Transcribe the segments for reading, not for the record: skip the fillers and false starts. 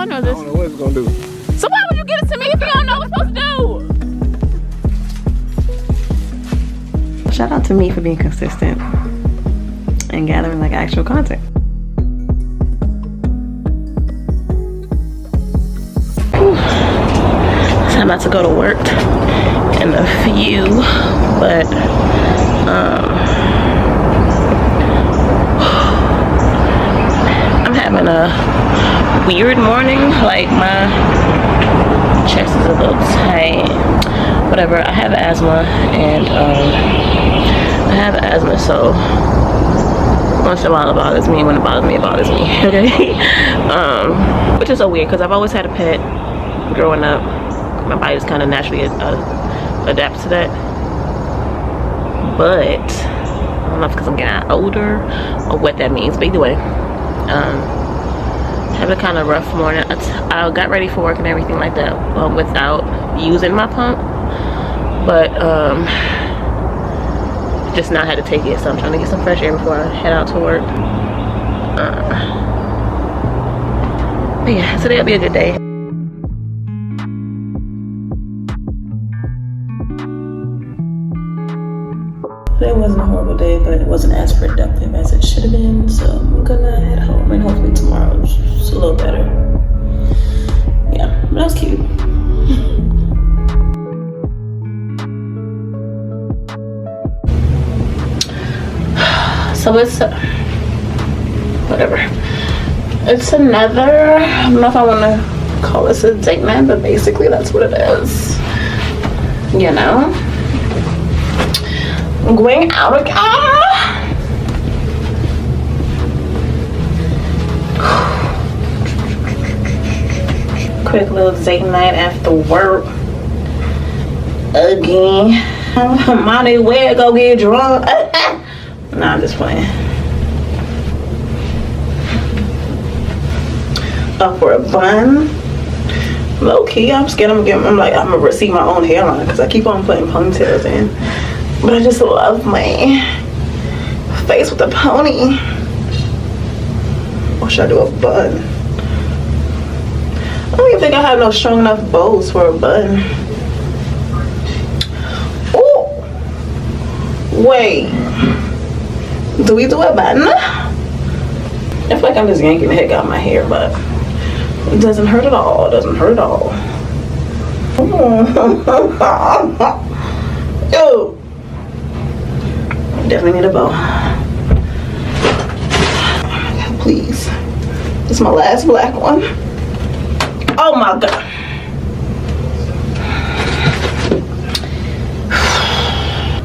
one or this? I don't know what it's gonna do. So why would you get it to me if you don't know what it's supposed to do? Shout out to me for being consistent and gathering like actual content. Whew. So I'm about to go to work in a few, but I'm having a weird morning. Like my chest is a little tight. Whatever. I have asthma, and so once in a while it bothers me. When it bothers me, it bothers me. Okay. Which is so weird because I've always had a pet growing up. My body just kind of naturally adapts to that. But I don't know if it's because I'm getting older or what that means. But either way, had a kind of rough morning. I got ready for work and everything like that without using my pump, but just now had to take it, so I'm trying to get some fresh air before I head out to work. But yeah, today'll be a good day. Today wasn't a horrible day, but it wasn't as productive as it should have been, so I'm gonna head home and hopefully tomorrow's just a little better. Yeah, but that was cute. So it's whatever. It's another, I don't know if I want to call this a date night, but basically that's what it is. You know? I'm going out again. Quick little date night after work. Again. Might as well go get drunk. Nah, I'm just playing. Up for a bun. Low key, I'm scared I'm gonna receive my own hairline because I keep on putting ponytails in. But I just love my face with a pony. Or should I do a bun? I don't even think I have no strong enough bows for a bun. Oh, wait. Do we do a bun? I feel like I'm just yanking the heck out of my hair, but it doesn't hurt at all. It doesn't hurt at all. Ew. Definitely need a bow. Oh my God, please. This is my last black one. Oh my God.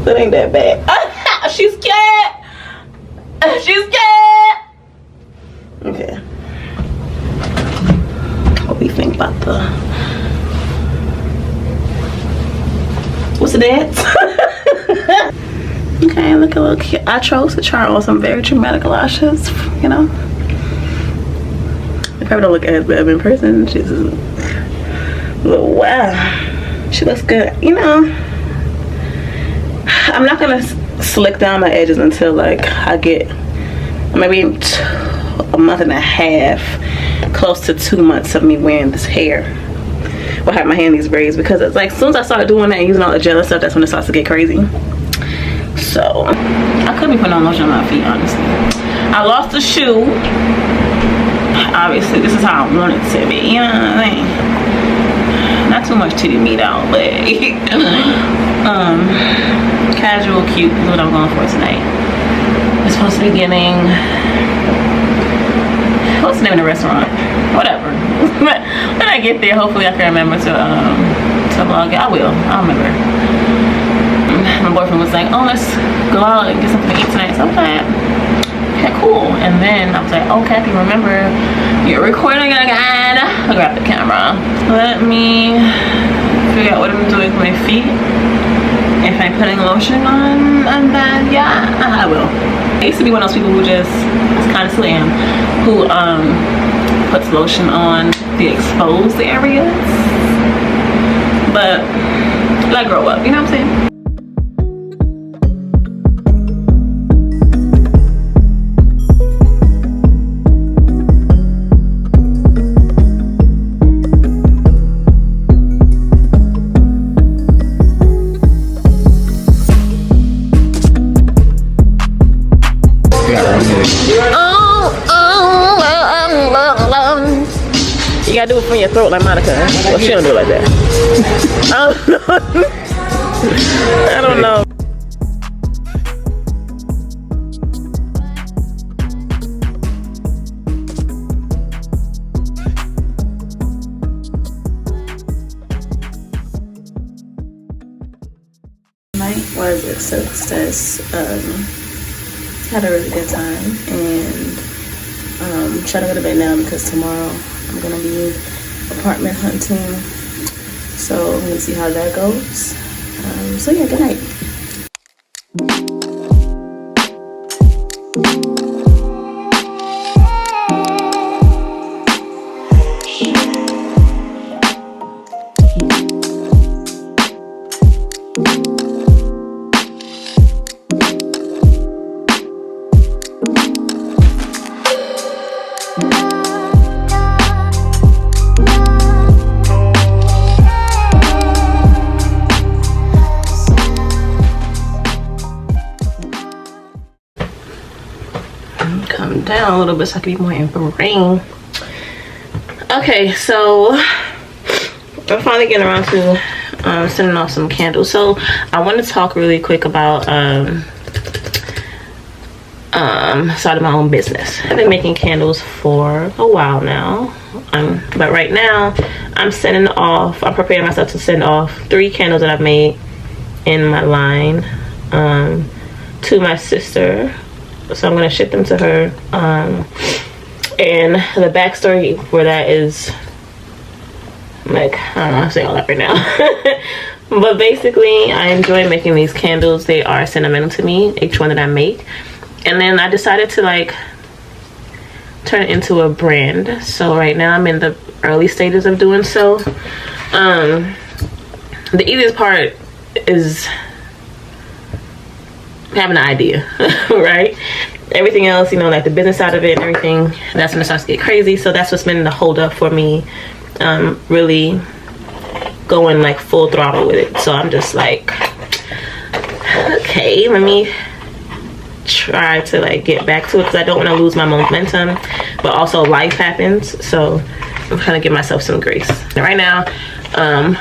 That ain't that bad. She's scared. She's scared. Okay. What do you think about the... What's the dance? Okay, look a little cute. I chose to try on some very dramatic lashes, you know. If I don't look as bad in person, she's a little wow. She looks good, you know. I'm not gonna slick down my edges until like I get maybe a month and a half, close to 2 months of me wearing this hair. Or have my hair in these braids, because it's like as soon as I start doing that and using all the gel and stuff, that's when it starts to get crazy. So I could be putting on lotion on my feet, honestly. I lost a shoe. Obviously this is how I want it to be, you know what I mean? Not too much titty meat out, but casual cute is what I'm going for tonight. We're supposed to be getting, what's the name of the restaurant? Whatever. When I get there, hopefully I can remember to vlog it. I'll remember. My boyfriend was like, oh, let's go out and get something to eat tonight. So I'm like, okay, cool. And then I was like, oh, Kathy, remember, you're recording again. I'll grab the camera. Let me figure out what I'm doing with my feet. If I'm putting lotion on, and then, yeah, I will. I used to be one of those people who just, kind of still am, who puts lotion on the exposed areas. But I grow up, you know what I'm saying? throat like Monica. Well, she don't do it like that. I don't know. Night was a success. Had a really good time, and trying to go to bed now because tomorrow I'm gonna be apartment hunting. So I'm gonna see how that goes. So yeah, good night. Come down a little bit so I can be more in the ring. Okay, so I'm finally getting around to sending off some candles. So I want to talk really quick about starting my own business. I've been making candles for a while now, but right now I'm preparing myself to send off 3 candles that I've made in my line to my sister. So I'm gonna ship them to her, and the backstory for that is, like, I don't know, I'll say all that right now. But basically, I enjoy making these candles. They are sentimental to me, each one that I make. And then I decided to like turn it into a brand. So right now I'm in the early stages of doing so. The easiest part is having an idea, right? Everything else, you know, like the business side of it and everything, that's when it starts to get crazy. So that's what's been the hold up for me, really going like full throttle with it. So I'm just like, okay, let me try to like get back to it, because I don't want to lose my momentum, but also life happens. So I'm trying to give myself some grace. And right now, I'm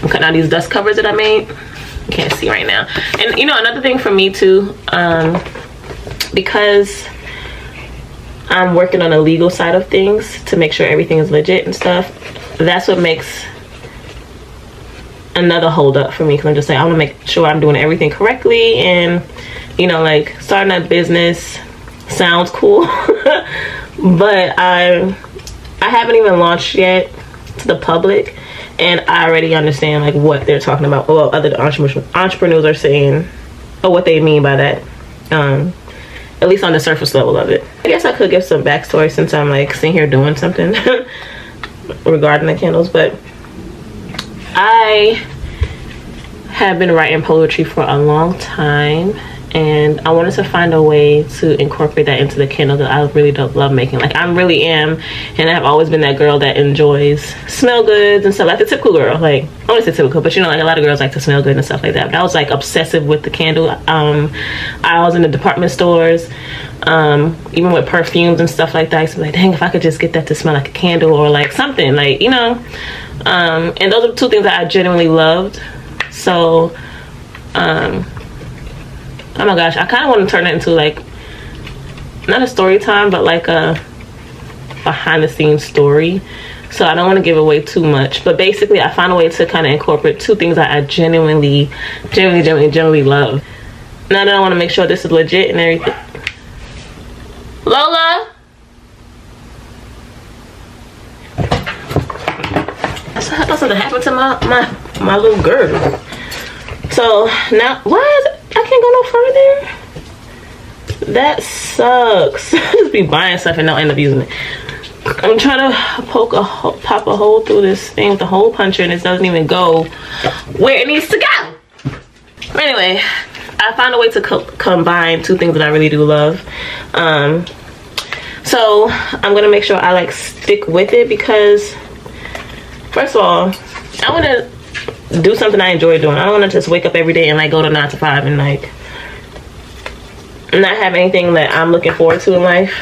cutting out these dust covers that I made. You can't see right now. And you know, another thing for me too, because I'm working on the legal side of things to make sure everything is legit and stuff, that's what makes another hold up for me, because I'm just like, I want to make sure I'm doing everything correctly. And you know, like, starting a business sounds cool, but I haven't even launched yet to the public, and I already understand like what they're talking about, well, other entrepreneurs are saying, or what they mean by that, at least on the surface level of it. I guess I could give some backstory since I'm like sitting here doing something regarding the candles. But I have been writing poetry for a long time, and I wanted to find a way to incorporate that into the candle that I really don't love making. Like, I really am, and I've always been that girl that enjoys smell goods and stuff, like the typical girl. Like, I want to say typical, but you know, like a lot of girls like to smell good and stuff like that. But I was like obsessive with the candle. I was in the department stores, even with perfumes and stuff like that. I used to be like, dang, if I could just get that to smell like a candle, or like something, like, you know. And those are 2 things that I genuinely loved. So oh my gosh, I kind of want to turn it into like, not a story time, but like a behind the scenes story. So I don't want to give away too much, but basically I found a way to kind of incorporate 2 things that I genuinely love. Now that I want to make sure this is legit and everything. Lola! Something happened to my little girl. So now, what? I can't go no further. That sucks. I just be buying stuff and don't end up using it. I'm trying to pop a hole through this thing with the hole puncher, and it doesn't even go where it needs to go. But anyway, I found a way to combine 2 things that I really do love. So I'm gonna make sure I like stick with it, because first of all, I want to do something I enjoy doing. I don't want to just wake up every day and like go to 9 to 5 and like not have anything that I'm looking forward to in life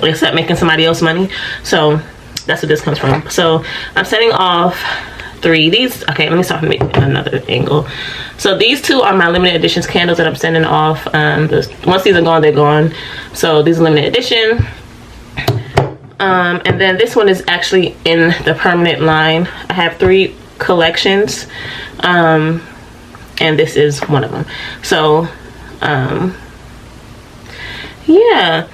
except making somebody else money. So That's what this comes from. So I'm setting off 3. These, okay, let me start from another angle. So these 2 are my limited editions candles that I'm sending off. Once these are gone, they're gone. So these are limited edition. And then this one is actually in the permanent line. I have 3 collections, and this is one of them. So yeah,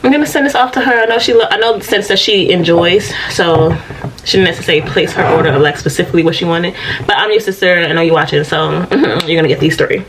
I'm gonna send this off to her. I know the scents that she enjoys, so she didn't necessarily place her order of like specifically what she wanted, but I'm your sister. I know you're watching, so you're gonna get these 3.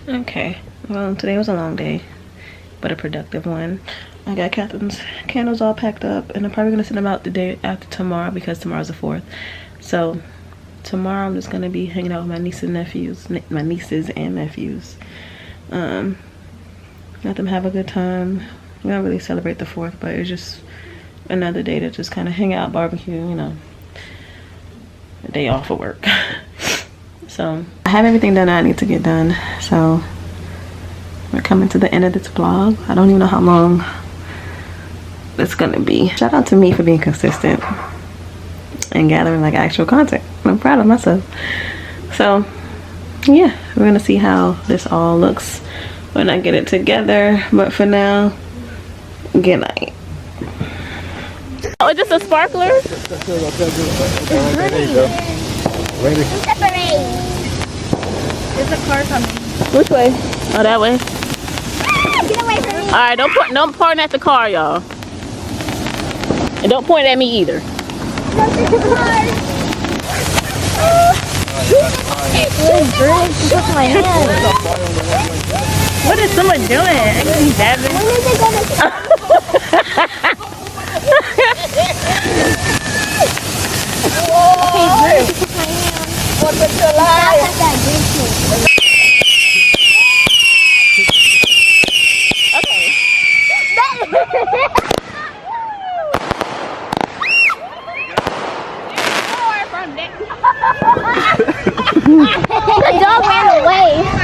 Okay, well, today was a long day, but a productive one. I got Catherine's candles all packed up, and I'm probably gonna send them out the day after tomorrow because tomorrow's the 4th. So tomorrow I'm just gonna be hanging out with my nieces and nephews. Let them have a good time. We don't really celebrate the 4th, but it's just another day to just kind of hang out, barbecue, you know, a day off of work. So I have everything done that I need to get done. So we're coming to the end of this vlog. I don't even know how long it's gonna be. Shout out to me for being consistent and gathering like actual content. I'm proud of myself. So yeah, we're gonna see how this all looks when I get it together. But for now, good night. Oh, is this a sparkler? Ready? There's a car coming. Which way? Oh, that way. Get away from me. All right, don't point at the car, y'all. And don't point at me either. Don't get the car. Look, my hand. What is someone doing? I can be dabbing. When is it gonna Okay, Drew, took my hand. What's with your life? That's that green tea. Okay. The dog ran away.